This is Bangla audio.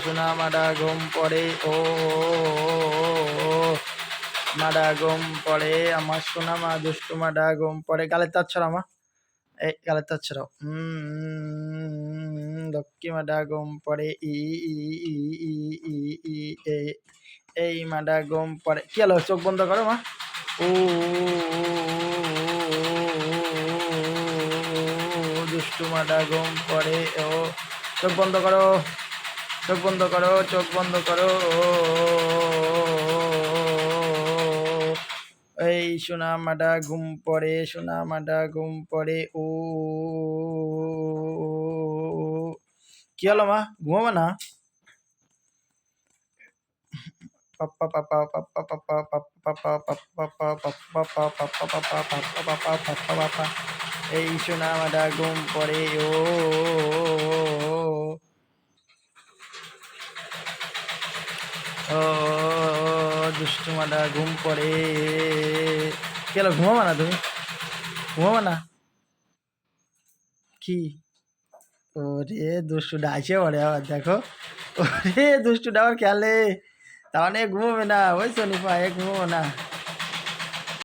সোনা মাডা ঘুম পড়ে ও মাডা ঘুম পড়ে আমার সোনা মা দুষ্টু মাডা ঘুম পড়ে। গালের তার ছড়া মা, এই গালের তার ছড়াও। লক্ষ্মী মাডা ঘুম পড়ে ই ই ই ই ই ই এ এই মাডা ঘুম পড়ে। কি হলো? চোখ বন্ধ করো মা। ও দুষ্টু মাডা ঘুম পড়ে ও। চোখ বন্ধ করো, চোখ বন্ধ করো, চোখ বন্ধ করো। এই সোনা মাডা ঘুম পড়ে, সোনা মাডা ঘুম পড়ে ও। কি হলো মা? ঘুমাবে না? পাপ্পা পাপা পাপ্পা পাপা পাপ্পা পাপা পাপ্পা পাপ্পা পাপা পাপ্পা পাপা পাপ্পা পাপা পাপ্পা পাপা। এই সোনা মাডা ঘুম পড়ে ও। ও দুষ্টু মাডা ঘুম পড়ে। কি হলো? ঘুমাবা না তুমি? ঘুমাবা না? কি? ওরে দুষ্টু ডাইছে ওরে আবার দেখো। ওরে দুষ্টু আবার খেলে, তার মানে ঘুমোবে না, ওই শনিপা এ ঘুমো না।